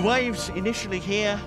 waves initially here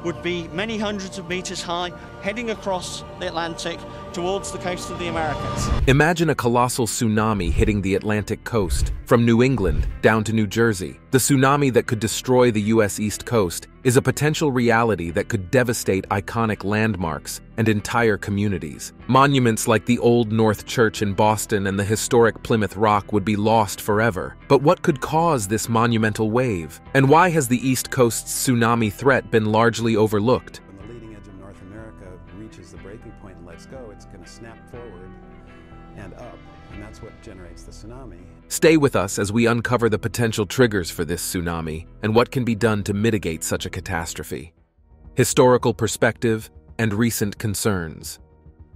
would be many hundreds of meters high, heading across the Atlantic towards the coast of the Americas. Imagine a colossal tsunami hitting the Atlantic coast, from New England down to New Jersey. The tsunami that could destroy the U.S. East Coast is a potential reality that could devastate iconic landmarks and entire communities. Monuments like the Old North Church in Boston and the historic Plymouth Rock would be lost forever. But what could cause this monumental wave? And why has the East Coast's tsunami threat been largely overlooked? When the leading edge of North America reaches the breaking point and lets go, it's going to snap forward and up, and that's what generates the tsunami. Stay with us as we uncover the potential triggers for this tsunami and what can be done to mitigate such a catastrophe. Historical perspective and recent concerns.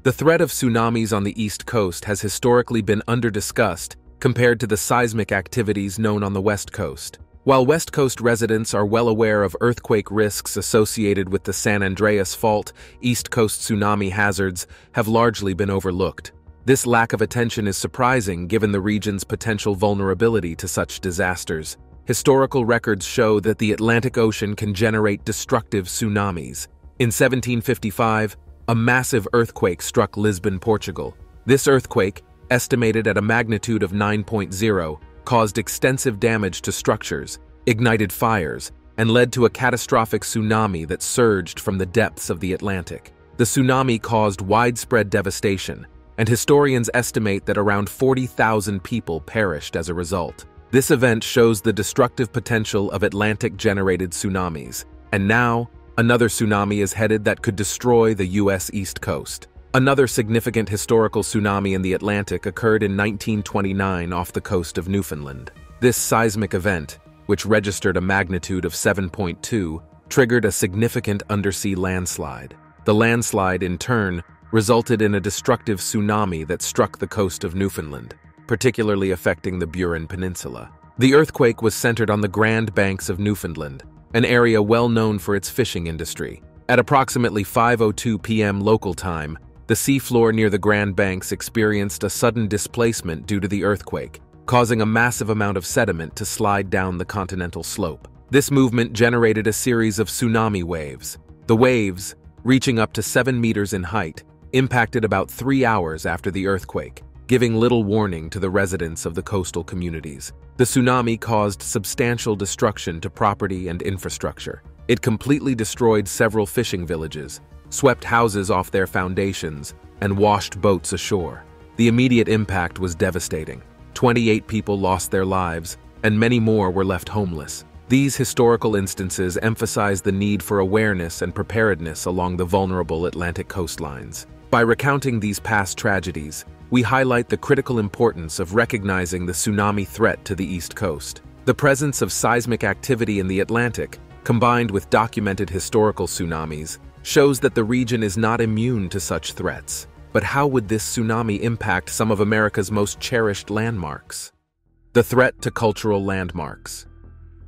The threat of tsunamis on the East Coast has historically been under-discussed compared to the seismic activities known on the West Coast. While West Coast residents are well aware of earthquake risks associated with the San Andreas Fault, East Coast tsunami hazards have largely been overlooked. This lack of attention is surprising given the region's potential vulnerability to such disasters. Historical records show that the Atlantic Ocean can generate destructive tsunamis. In 1755, a massive earthquake struck Lisbon, Portugal. This earthquake, estimated at a magnitude of 9.0, caused extensive damage to structures, ignited fires, and led to a catastrophic tsunami that surged from the depths of the Atlantic. The tsunami caused widespread devastation, and historians estimate that around 40,000 people perished as a result. This event shows the destructive potential of Atlantic-generated tsunamis, and now, another tsunami is headed that could destroy the U.S. East Coast. Another significant historical tsunami in the Atlantic occurred in 1929 off the coast of Newfoundland. This seismic event, which registered a magnitude of 7.2, triggered a significant undersea landslide. The landslide, in turn, resulted in a destructive tsunami that struck the coast of Newfoundland, particularly affecting the Burin Peninsula. The earthquake was centered on the Grand Banks of Newfoundland, an area well known for its fishing industry. At approximately 5:02 p.m. local time, the seafloor near the Grand Banks experienced a sudden displacement due to the earthquake, causing a massive amount of sediment to slide down the continental slope. This movement generated a series of tsunami waves. The waves, reaching up to 7 meters in height, impacted about 3 hours after the earthquake, giving little warning to the residents of the coastal communities. The tsunami caused substantial destruction to property and infrastructure. It completely destroyed several fishing villages, swept houses off their foundations, and washed boats ashore. The immediate impact was devastating. 28 people lost their lives, and many more were left homeless. These historical instances emphasize the need for awareness and preparedness along the vulnerable Atlantic coastlines. By recounting these past tragedies, we highlight the critical importance of recognizing the tsunami threat to the East Coast. The presence of seismic activity in the Atlantic, combined with documented historical tsunamis, shows that the region is not immune to such threats. But how would this tsunami impact some of America's most cherished landmarks? The threat to cultural landmarks.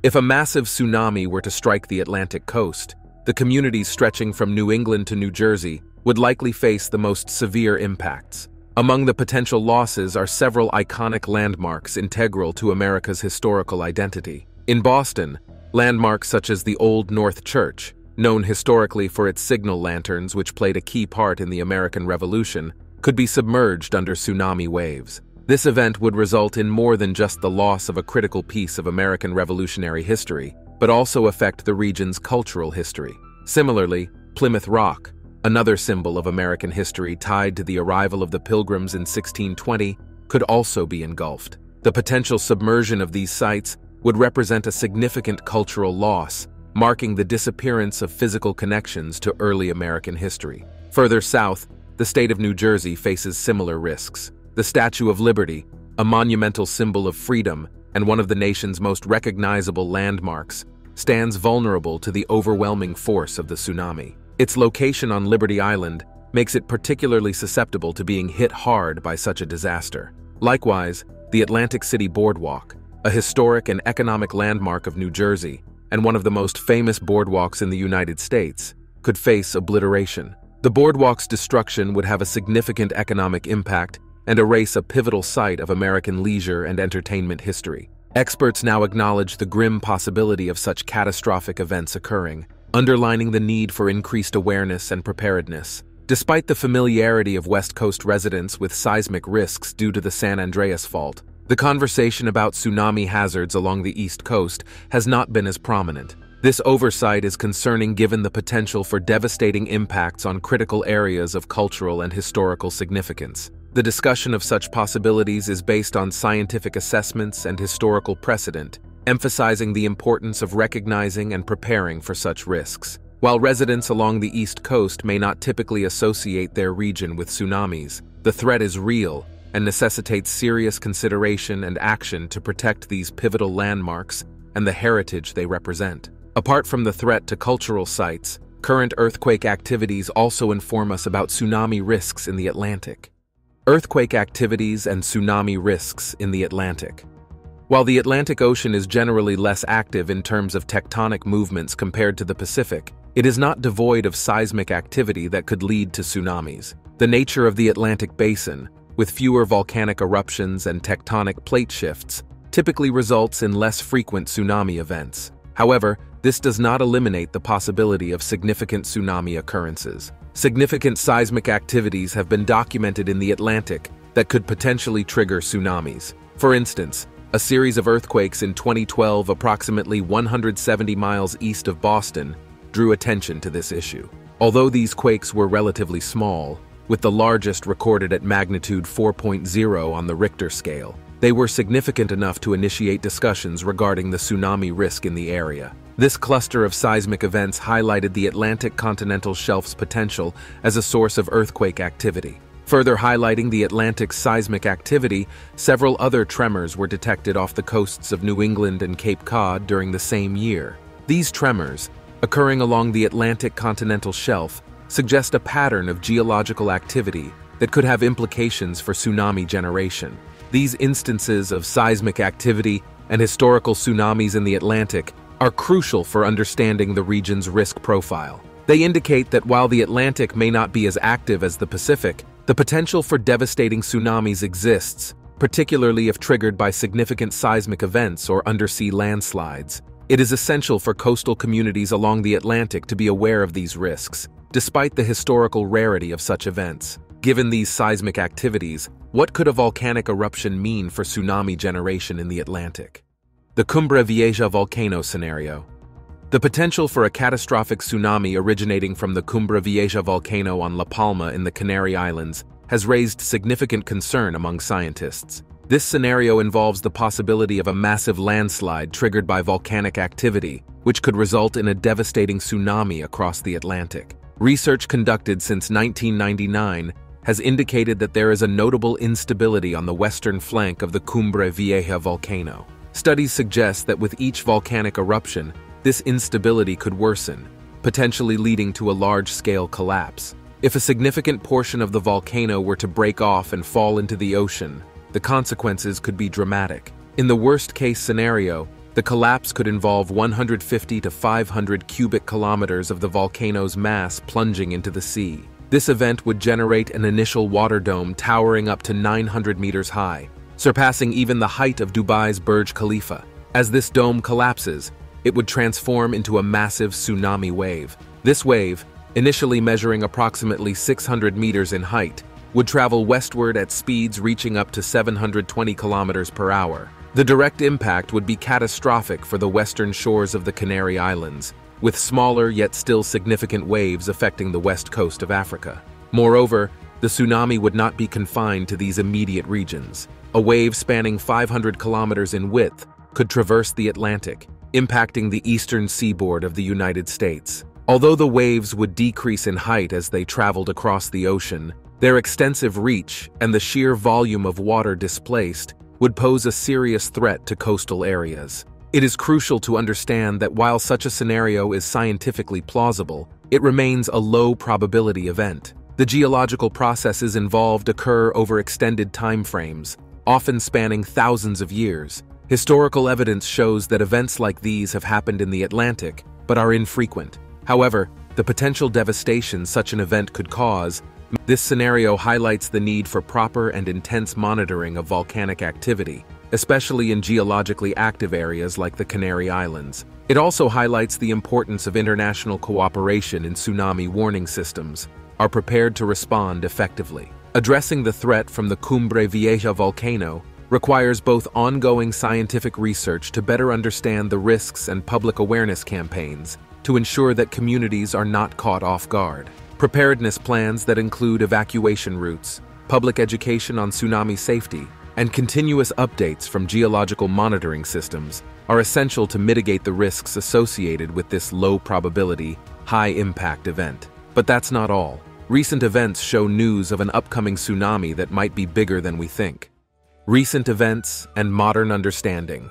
If a massive tsunami were to strike the Atlantic coast, the communities stretching from New England to New Jersey would likely face the most severe impacts. Among the potential losses are several iconic landmarks integral to America's historical identity. In Boston, landmarks such as the Old North Church, known historically for its signal lanterns which played a key part in the American Revolution, could be submerged under tsunami waves. This event would result in more than just the loss of a critical piece of American revolutionary history, but also affect the region's cultural history. Similarly, Plymouth Rock, another symbol of American history tied to the arrival of the Pilgrims in 1620, could also be engulfed. The potential submersion of these sites would represent a significant cultural loss, marking the disappearance of physical connections to early American history. Further south, the state of New Jersey faces similar risks. The Statue of Liberty, a monumental symbol of freedom and one of the nation's most recognizable landmarks, stands vulnerable to the overwhelming force of the tsunami. Its location on Liberty Island makes it particularly susceptible to being hit hard by such a disaster. Likewise, the Atlantic City Boardwalk, a historic and economic landmark of New Jersey, and one of the most famous boardwalks in the United States, could face obliteration. The boardwalk's destruction would have a significant economic impact and erase a pivotal site of American leisure and entertainment history. Experts now acknowledge the grim possibility of such catastrophic events occurring, underlining the need for increased awareness and preparedness. Despite the familiarity of West Coast residents with seismic risks due to the San Andreas Fault, the conversation about tsunami hazards along the East Coast has not been as prominent. This oversight is concerning given the potential for devastating impacts on critical areas of cultural and historical significance. The discussion of such possibilities is based on scientific assessments and historical precedent, emphasizing the importance of recognizing and preparing for such risks. While residents along the East Coast may not typically associate their region with tsunamis, the threat is real and necessitates serious consideration and action to protect these pivotal landmarks and the heritage they represent. Apart from the threat to cultural sites, current earthquake activities also inform us about tsunami risks in the Atlantic. Earthquake activities and tsunami risks in the Atlantic. While the Atlantic Ocean is generally less active in terms of tectonic movements compared to the Pacific, it is not devoid of seismic activity that could lead to tsunamis. The nature of the Atlantic Basin, with fewer volcanic eruptions and tectonic plate shifts, typically results in less frequent tsunami events. However, this does not eliminate the possibility of significant tsunami occurrences. Significant seismic activities have been documented in the Atlantic that could potentially trigger tsunamis. For instance, a series of earthquakes in 2012 approximately 170 miles east of Boston drew attention to this issue. Although these quakes were relatively small, with the largest recorded at magnitude 4.0 on the Richter scale, they were significant enough to initiate discussions regarding the tsunami risk in the area. This cluster of seismic events highlighted the Atlantic continental shelf's potential as a source of earthquake activity. Further highlighting the Atlantic's seismic activity, several other tremors were detected off the coasts of New England and Cape Cod during the same year. These tremors, occurring along the Atlantic continental shelf, suggest a pattern of geological activity that could have implications for tsunami generation. These instances of seismic activity and historical tsunamis in the Atlantic are crucial for understanding the region's risk profile. They indicate that while the Atlantic may not be as active as the Pacific, the potential for devastating tsunamis exists, particularly if triggered by significant seismic events or undersea landslides. It is essential for coastal communities along the Atlantic to be aware of these risks, despite the historical rarity of such events. Given these seismic activities, what could a volcanic eruption mean for tsunami generation in the Atlantic? The Cumbre Vieja volcano scenario. The potential for a catastrophic tsunami originating from the Cumbre Vieja volcano on La Palma in the Canary Islands has raised significant concern among scientists. This scenario involves the possibility of a massive landslide triggered by volcanic activity, which could result in a devastating tsunami across the Atlantic. Research conducted since 1999 has indicated that there is a notable instability on the western flank of the Cumbre Vieja volcano. Studies suggest that with each volcanic eruption, this instability could worsen, potentially leading to a large-scale collapse. If a significant portion of the volcano were to break off and fall into the ocean, the consequences could be dramatic. In the worst-case scenario, the collapse could involve 150 to 500 cubic kilometers of the volcano's mass plunging into the sea. This event would generate an initial water dome towering up to 900 meters high, surpassing even the height of Dubai's Burj Khalifa. As this dome collapses, it would transform into a massive tsunami wave. This wave, initially measuring approximately 600 meters in height, would travel westward at speeds reaching up to 720 kilometers per hour. The direct impact would be catastrophic for the western shores of the Canary Islands, with smaller yet still significant waves affecting the west coast of Africa. Moreover, the tsunami would not be confined to these immediate regions. A wave spanning 500 kilometers in width could traverse the Atlantic, impacting the eastern seaboard of the United States. Although the waves would decrease in height as they traveled across the ocean, their extensive reach and the sheer volume of water displaced would pose a serious threat to coastal areas. It is crucial to understand that while such a scenario is scientifically plausible, it remains a low-probability event. The geological processes involved occur over extended timeframes, often spanning thousands of years. Historical evidence shows that events like these have happened in the Atlantic, but are infrequent. However, the potential devastation such an event could cause. This scenario highlights the need for proper and intense monitoring of volcanic activity, especially in geologically active areas like the Canary Islands. It also highlights the importance of international cooperation in tsunami warning systems, are prepared to respond effectively. Addressing the threat from the Cumbre Vieja volcano requires both ongoing scientific research to better understand the risks and public awareness campaigns to ensure that communities are not caught off guard. Preparedness plans that include evacuation routes, public education on tsunami safety, and continuous updates from geological monitoring systems are essential to mitigate the risks associated with this low-probability, high-impact event. But that's not all. Recent events show news of an upcoming tsunami that might be bigger than we think. Recent events and modern understanding.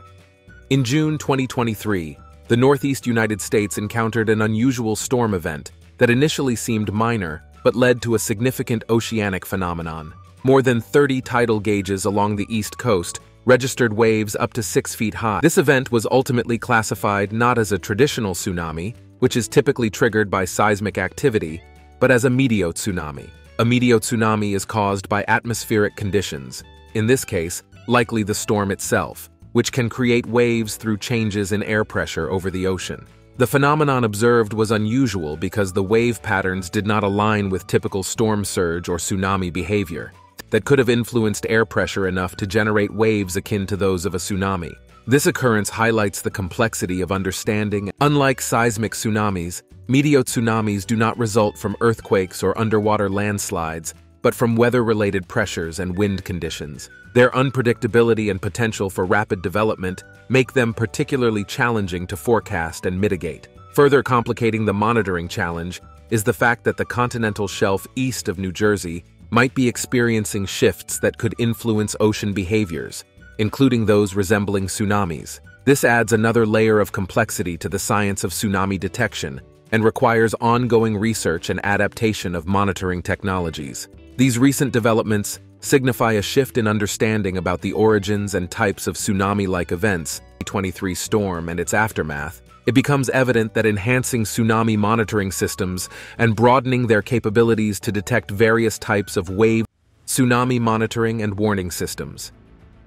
In June 2023, the Northeast United States encountered an unusual storm event that initially seemed minor but led to a significant oceanic phenomenon. More than 30 tidal gauges along the East Coast registered waves up to 6 feet high. This event was ultimately classified not as a traditional tsunami, which is typically triggered by seismic activity, but as a mediotsunami. A mediotsunami is caused by atmospheric conditions, in this case, likely the storm itself, which can create waves through changes in air pressure over the ocean. The phenomenon observed was unusual because the wave patterns did not align with typical storm surge or tsunami behavior that could have influenced air pressure enough to generate waves akin to those of a tsunami. This occurrence highlights the complexity of understanding. Unlike seismic tsunamis, mediotsunamis do not result from earthquakes or underwater landslides, but from weather-related pressures and wind conditions. Their unpredictability and potential for rapid development make them particularly challenging to forecast and mitigate. Further complicating the monitoring challenge is the fact that the continental shelf east of New Jersey might be experiencing shifts that could influence ocean behaviors, including those resembling tsunamis. This adds another layer of complexity to the science of tsunami detection and requires ongoing research and adaptation of monitoring technologies. These recent developments signify a shift in understanding about the origins and types of tsunami-like events. The 2023 storm and its aftermath, it becomes evident that enhancing tsunami monitoring systems and broadening their capabilities to detect various types of wave tsunami monitoring and warning systems.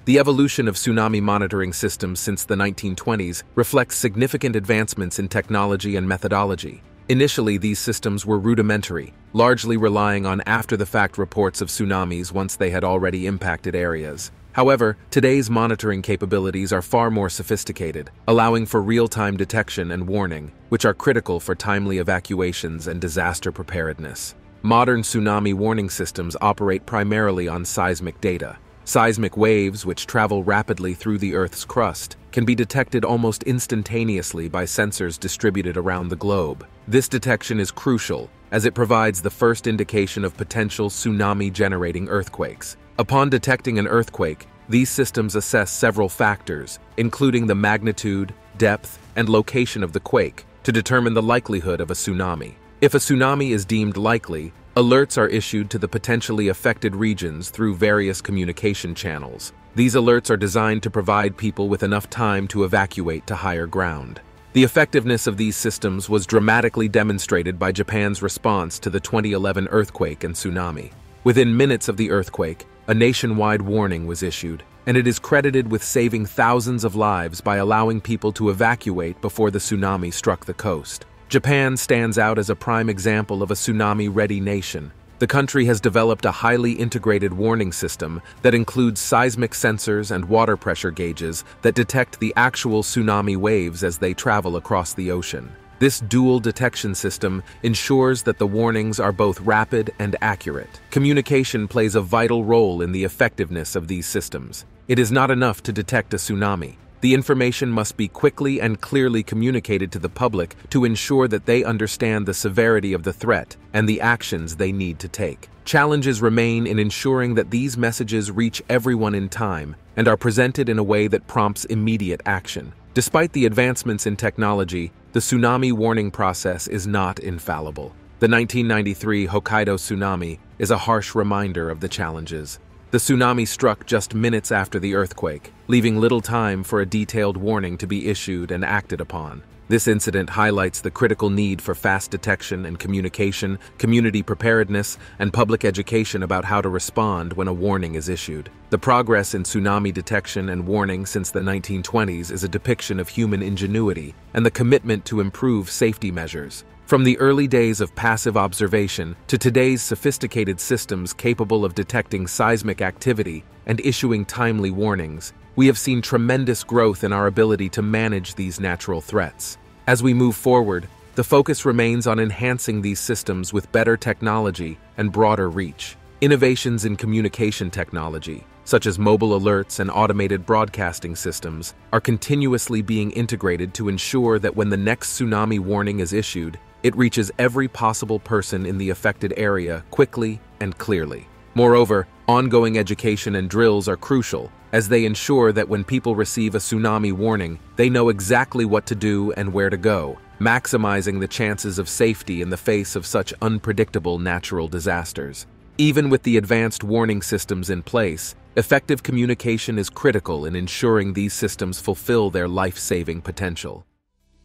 The evolution of tsunami monitoring systems since the 1920s reflects significant advancements in technology and methodology. Initially, these systems were rudimentary, largely relying on after-the-fact reports of tsunamis once they had already impacted areas. However, today's monitoring capabilities are far more sophisticated, allowing for real-time detection and warning, which are critical for timely evacuations and disaster preparedness. Modern tsunami warning systems operate primarily on seismic data. Seismic waves, which travel rapidly through the Earth's crust, can be detected almost instantaneously by sensors distributed around the globe. This detection is crucial, as it provides the first indication of potential tsunami-generating earthquakes. Upon detecting an earthquake, these systems assess several factors, including the magnitude, depth, and location of the quake, to determine the likelihood of a tsunami. If a tsunami is deemed likely, alerts are issued to the potentially affected regions through various communication channels. These alerts are designed to provide people with enough time to evacuate to higher ground. The effectiveness of these systems was dramatically demonstrated by Japan's response to the 2011 earthquake and tsunami. Within minutes of the earthquake, a nationwide warning was issued, and it is credited with saving thousands of lives by allowing people to evacuate before the tsunami struck the coast. Japan stands out as a prime example of a tsunami-ready nation. The country has developed a highly integrated warning system that includes seismic sensors and water pressure gauges that detect the actual tsunami waves as they travel across the ocean. This dual detection system ensures that the warnings are both rapid and accurate. Communication plays a vital role in the effectiveness of these systems. It is not enough to detect a tsunami. The information must be quickly and clearly communicated to the public to ensure that they understand the severity of the threat and the actions they need to take. Challenges remain in ensuring that these messages reach everyone in time and are presented in a way that prompts immediate action. Despite the advancements in technology, the tsunami warning process is not infallible. The 1993 Hokkaido tsunami is a harsh reminder of the challenges. The tsunami struck just minutes after the earthquake, leaving little time for a detailed warning to be issued and acted upon. This incident highlights the critical need for fast detection and communication, community preparedness, and public education about how to respond when a warning is issued. The progress in tsunami detection and warning since the 1920s is a depiction of human ingenuity and the commitment to improve safety measures. From the early days of passive observation to today's sophisticated systems capable of detecting seismic activity and issuing timely warnings, we have seen tremendous growth in our ability to manage these natural threats. As we move forward, the focus remains on enhancing these systems with better technology and broader reach. Innovations in communication technology, such as mobile alerts and automated broadcasting systems, are continuously being integrated to ensure that when the next tsunami warning is issued, it reaches every possible person in the affected area quickly and clearly. Moreover, ongoing education and drills are crucial, as they ensure that when people receive a tsunami warning, they know exactly what to do and where to go, maximizing the chances of safety in the face of such unpredictable natural disasters. Even with the advanced warning systems in place, effective communication is critical in ensuring these systems fulfill their life-saving potential.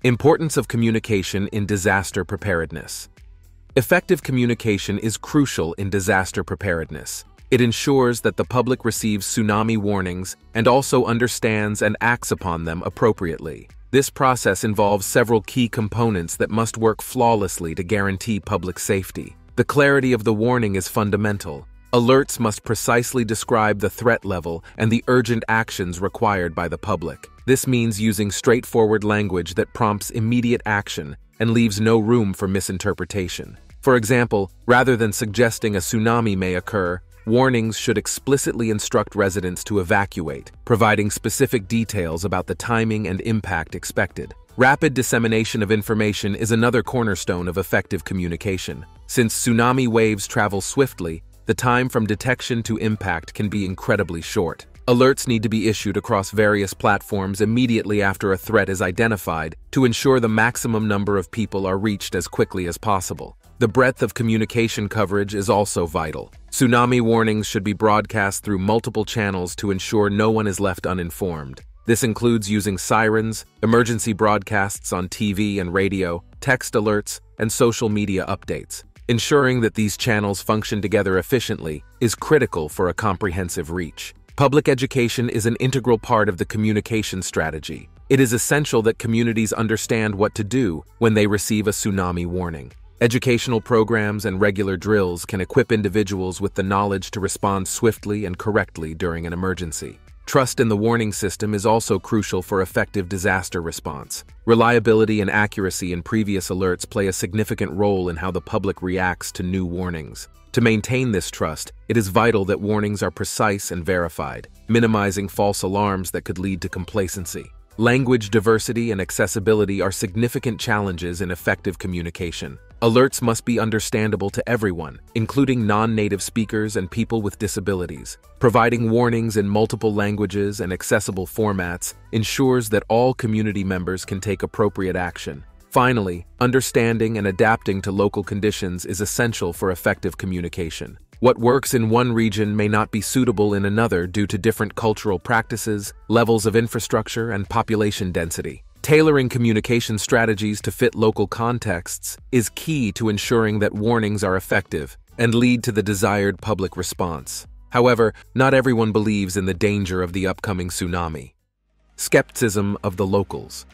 Importance of communication in disaster preparedness. Effective communication is crucial in disaster preparedness. It ensures that the public receives tsunami warnings and also understands and acts upon them appropriately. This process involves several key components that must work flawlessly to guarantee public safety. The clarity of the warning is fundamental. Alerts must precisely describe the threat level and the urgent actions required by the public. This means using straightforward language that prompts immediate action and leaves no room for misinterpretation. For example, rather than suggesting a tsunami may occur, warnings should explicitly instruct residents to evacuate, providing specific details about the timing and impact expected. Rapid dissemination of information is another cornerstone of effective communication. Since tsunami waves travel swiftly, the time from detection to impact can be incredibly short. Alerts need to be issued across various platforms immediately after a threat is identified to ensure the maximum number of people are reached as quickly as possible. The breadth of communication coverage is also vital. Tsunami warnings should be broadcast through multiple channels to ensure no one is left uninformed. This includes using sirens, emergency broadcasts on TV and radio, text alerts, and social media updates. Ensuring that these channels function together efficiently is critical for a comprehensive reach. Public education is an integral part of the communication strategy. It is essential that communities understand what to do when they receive a tsunami warning. Educational programs and regular drills can equip individuals with the knowledge to respond swiftly and correctly during an emergency. Trust in the warning system is also crucial for effective disaster response. Reliability and accuracy in previous alerts play a significant role in how the public reacts to new warnings. To maintain this trust, it is vital that warnings are precise and verified, minimizing false alarms that could lead to complacency. Language diversity and accessibility are significant challenges in effective communication. Alerts must be understandable to everyone, including non-native speakers and people with disabilities. Providing warnings in multiple languages and accessible formats ensures that all community members can take appropriate action. Finally, understanding and adapting to local conditions is essential for effective communication. What works in one region may not be suitable in another due to different cultural practices, levels of infrastructure, and population density. Tailoring communication strategies to fit local contexts is key to ensuring that warnings are effective and lead to the desired public response. However, not everyone believes in the danger of the upcoming tsunami. Skepticism of the locals.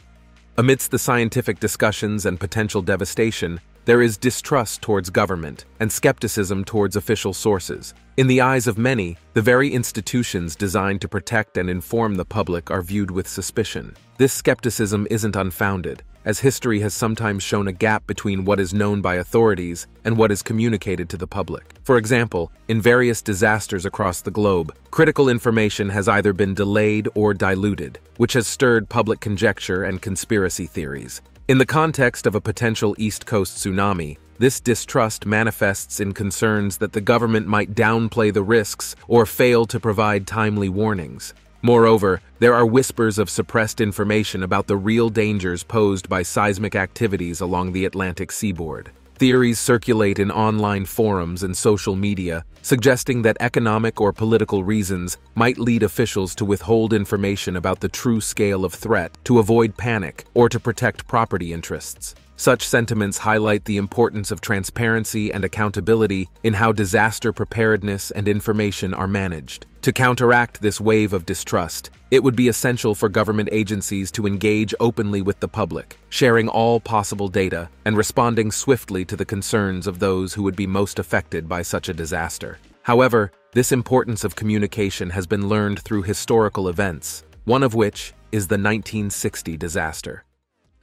Amidst the scientific discussions and potential devastation, there is distrust towards government and skepticism towards official sources. In the eyes of many, the very institutions designed to protect and inform the public are viewed with suspicion. This skepticism isn't unfounded, as history has sometimes shown a gap between what is known by authorities and what is communicated to the public. For example, in various disasters across the globe, critical information has either been delayed or diluted, which has stirred public conjecture and conspiracy theories. In the context of a potential East Coast tsunami, this distrust manifests in concerns that the government might downplay the risks or fail to provide timely warnings. Moreover, there are whispers of suppressed information about the real dangers posed by seismic activities along the Atlantic seaboard. Theories circulate in online forums and social media, suggesting that economic or political reasons might lead officials to withhold information about the true scale of threat to avoid panic or to protect property interests. Such sentiments highlight the importance of transparency and accountability in how disaster preparedness and information are managed. To counteract this wave of distrust, it would be essential for government agencies to engage openly with the public, sharing all possible data and responding swiftly to the concerns of those who would be most affected by such a disaster. However, this importance of communication has been learned through historical events, one of which is the 1960 disaster.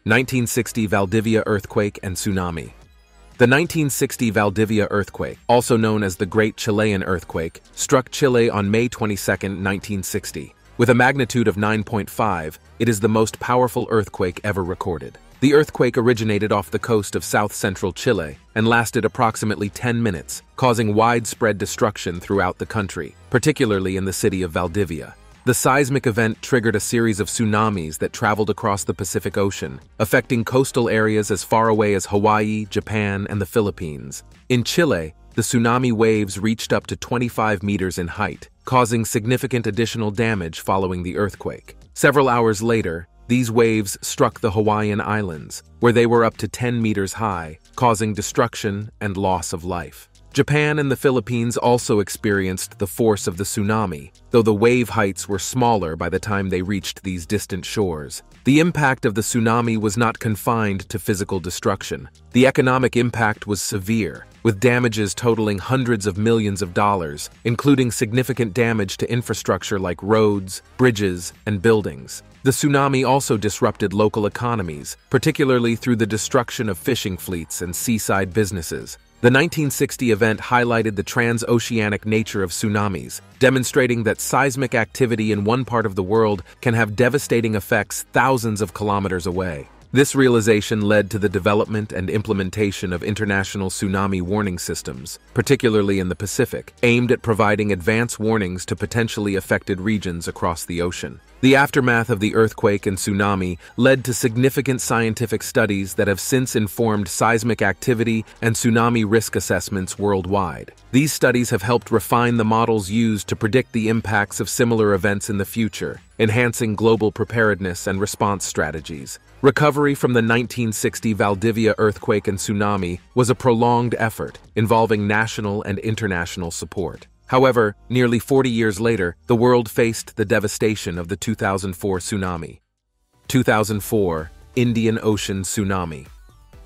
1960 Valdivia earthquake and tsunami. The 1960 Valdivia earthquake, also known as the Great Chilean Earthquake, struck Chile on May 22, 1960. With a magnitude of 9.5, it is the most powerful earthquake ever recorded. The earthquake originated off the coast of south-central Chile and lasted approximately 10 minutes, causing widespread destruction throughout the country, particularly in the city of Valdivia. The seismic event triggered a series of tsunamis that traveled across the Pacific Ocean, affecting coastal areas as far away as Hawaii, Japan, and the Philippines. In Chile, the tsunami waves reached up to 25 meters in height, causing significant additional damage following the earthquake. Several hours later, these waves struck the Hawaiian Islands, where they were up to 10 meters high, causing destruction and loss of life. Japan and the Philippines also experienced the force of the tsunami, though the wave heights were smaller by the time they reached these distant shores. The impact of the tsunami was not confined to physical destruction. The economic impact was severe, with damages totaling hundreds of millions of dollars, including significant damage to infrastructure like roads, bridges, and buildings. The tsunami also disrupted local economies, particularly through the destruction of fishing fleets and seaside businesses. The 1960 event highlighted the transoceanic nature of tsunamis, demonstrating that seismic activity in one part of the world can have devastating effects thousands of kilometers away. This realization led to the development and implementation of international tsunami warning systems, particularly in the Pacific, aimed at providing advance warnings to potentially affected regions across the ocean. The aftermath of the earthquake and tsunami led to significant scientific studies that have since informed seismic activity and tsunami risk assessments worldwide. These studies have helped refine the models used to predict the impacts of similar events in the future, enhancing global preparedness and response strategies. Recovery from the 1960 Valdivia earthquake and tsunami was a prolonged effort involving national and international support. However, nearly 40 years later, the world faced the devastation of the 2004 tsunami. 2004 Indian Ocean Tsunami.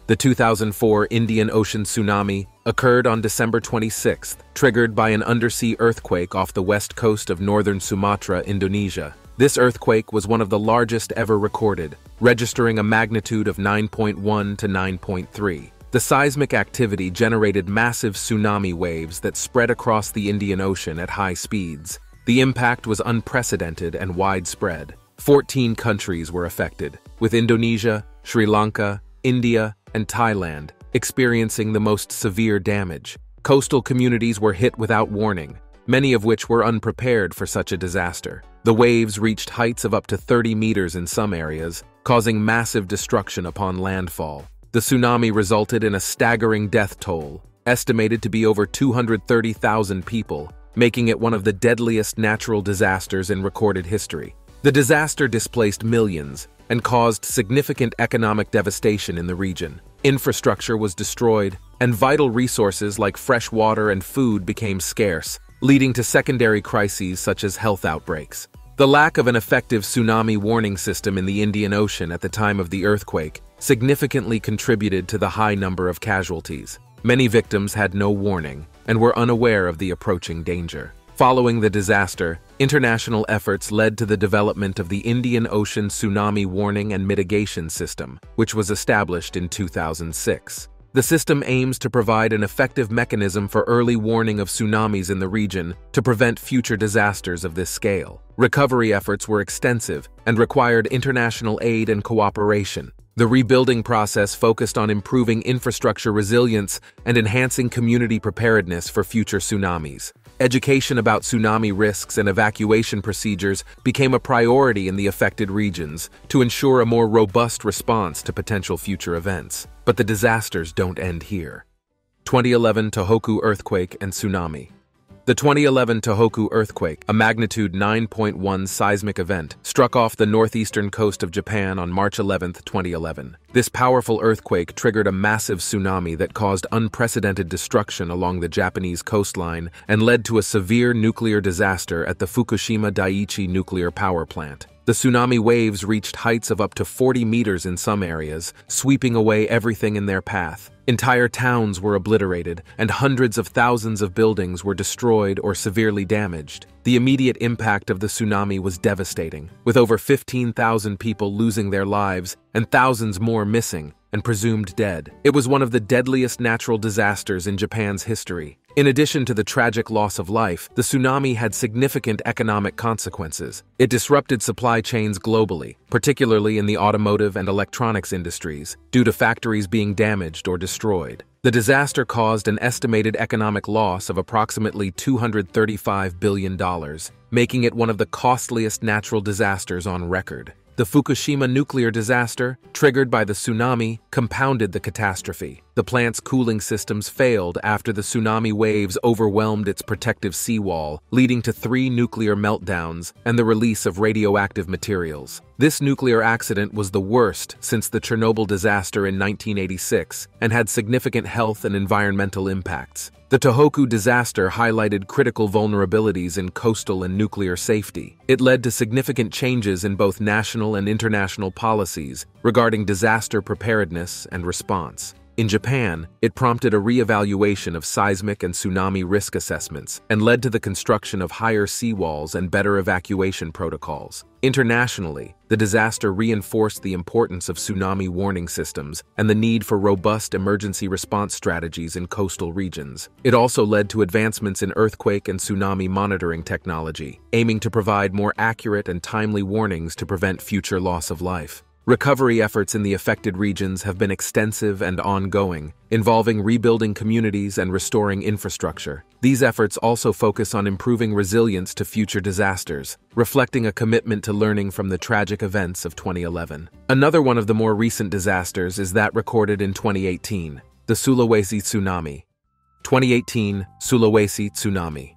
The 2004 Indian Ocean tsunami occurred on December 26, triggered by an undersea earthquake off the west coast of northern Sumatra, Indonesia. This earthquake was one of the largest ever recorded, registering a magnitude of 9.1 to 9.3. The seismic activity generated massive tsunami waves that spread across the Indian Ocean at high speeds. The impact was unprecedented and widespread. 14 countries were affected, with Indonesia, Sri Lanka, India, and Thailand experiencing the most severe damage. Coastal communities were hit without warning, many of which were unprepared for such a disaster. The waves reached heights of up to 30 meters in some areas, causing massive destruction upon landfall. The tsunami resulted in a staggering death toll, estimated to be over 230,000 people, making it one of the deadliest natural disasters in recorded history. The disaster displaced millions and caused significant economic devastation in the region. Infrastructure was destroyed, and vital resources like fresh water and food became scarce, leading to secondary crises such as health outbreaks. The lack of an effective tsunami warning system in the Indian Ocean at the time of the earthquake significantly contributed to the high number of casualties. Many victims had no warning and were unaware of the approaching danger. Following the disaster, international efforts led to the development of the Indian Ocean Tsunami Warning and Mitigation System, which was established in 2006. The system aims to provide an effective mechanism for early warning of tsunamis in the region to prevent future disasters of this scale. Recovery efforts were extensive and required international aid and cooperation. The rebuilding process focused on improving infrastructure resilience and enhancing community preparedness for future tsunamis. Education about tsunami risks and evacuation procedures became a priority in the affected regions to ensure a more robust response to potential future events. But the disasters don't end here. 2011 Tohoku earthquake and tsunami. The 2011 Tohoku earthquake, a magnitude 9.1 seismic event, struck off the northeastern coast of Japan on March 11, 2011. This powerful earthquake triggered a massive tsunami that caused unprecedented destruction along the Japanese coastline and led to a severe nuclear disaster at the Fukushima Daiichi nuclear power plant. The tsunami waves reached heights of up to 40 meters in some areas, sweeping away everything in their path. Entire towns were obliterated, and hundreds of thousands of buildings were destroyed or severely damaged. The immediate impact of the tsunami was devastating, with over 15,000 people losing their lives and thousands more missing and presumed dead. It was one of the deadliest natural disasters in Japan's history. In addition to the tragic loss of life, the tsunami had significant economic consequences. It disrupted supply chains globally, particularly in the automotive and electronics industries, due to factories being damaged or destroyed. The disaster caused an estimated economic loss of approximately $235 billion, making it one of the costliest natural disasters on record. The Fukushima nuclear disaster, triggered by the tsunami, compounded the catastrophe. The plant's cooling systems failed after the tsunami waves overwhelmed its protective seawall, leading to 3 nuclear meltdowns and the release of radioactive materials. This nuclear accident was the worst since the Chernobyl disaster in 1986 and had significant health and environmental impacts. The Tohoku disaster highlighted critical vulnerabilities in coastal and nuclear safety. It led to significant changes in both national and international policies regarding disaster preparedness and response. In Japan, it prompted a re-evaluation of seismic and tsunami risk assessments and led to the construction of higher seawalls and better evacuation protocols. Internationally, the disaster reinforced the importance of tsunami warning systems and the need for robust emergency response strategies in coastal regions. It also led to advancements in earthquake and tsunami monitoring technology, aiming to provide more accurate and timely warnings to prevent future loss of life. Recovery efforts in the affected regions have been extensive and ongoing, involving rebuilding communities and restoring infrastructure. These efforts also focus on improving resilience to future disasters, reflecting a commitment to learning from the tragic events of 2011. Another one of the more recent disasters is that recorded in 2018, the Sulawesi tsunami. 2018 Sulawesi tsunami.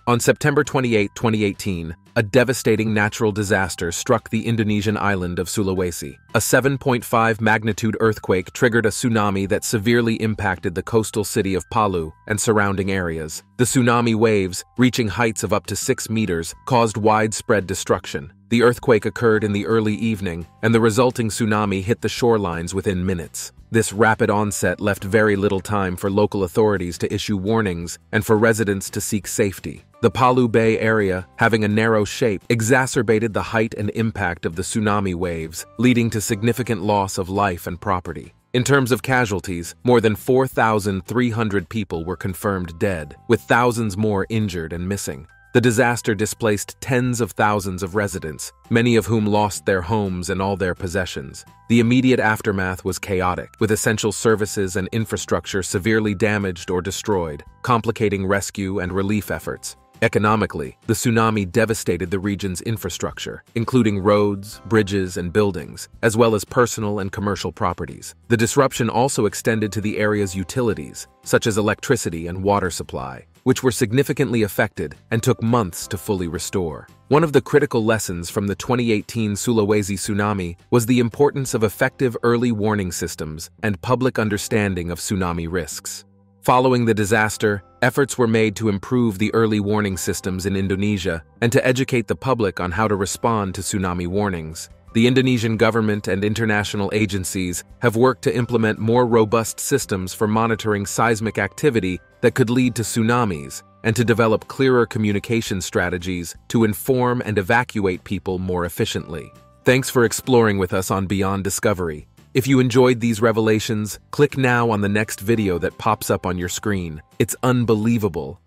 On September 28, 2018, a devastating natural disaster struck the Indonesian island of Sulawesi. A 7.5 magnitude earthquake triggered a tsunami that severely impacted the coastal city of Palu and surrounding areas. The tsunami waves, reaching heights of up to 6 meters, caused widespread destruction. The earthquake occurred in the early evening, and the resulting tsunami hit the shorelines within minutes. This rapid onset left very little time for local authorities to issue warnings and for residents to seek safety. The Palu Bay area, having a narrow shape, exacerbated the height and impact of the tsunami waves, leading to significant loss of life and property. In terms of casualties, more than 4,300 people were confirmed dead, with thousands more injured and missing. The disaster displaced tens of thousands of residents, many of whom lost their homes and all their possessions. The immediate aftermath was chaotic, with essential services and infrastructure severely damaged or destroyed, complicating rescue and relief efforts. Economically, the tsunami devastated the region's infrastructure, including roads, bridges, and buildings, as well as personal and commercial properties. The disruption also extended to the area's utilities, such as electricity and water supply, which were significantly affected and took months to fully restore. One of the critical lessons from the 2018 Sulawesi tsunami was the importance of effective early warning systems and public understanding of tsunami risks. Following the disaster, efforts were made to improve the early warning systems in Indonesia and to educate the public on how to respond to tsunami warnings. The Indonesian government and international agencies have worked to implement more robust systems for monitoring seismic activity that could lead to tsunamis and to develop clearer communication strategies to inform and evacuate people more efficiently. Thanks for exploring with us on Beyond Discovery. If you enjoyed these revelations, click now on the next video that pops up on your screen. It's unbelievable.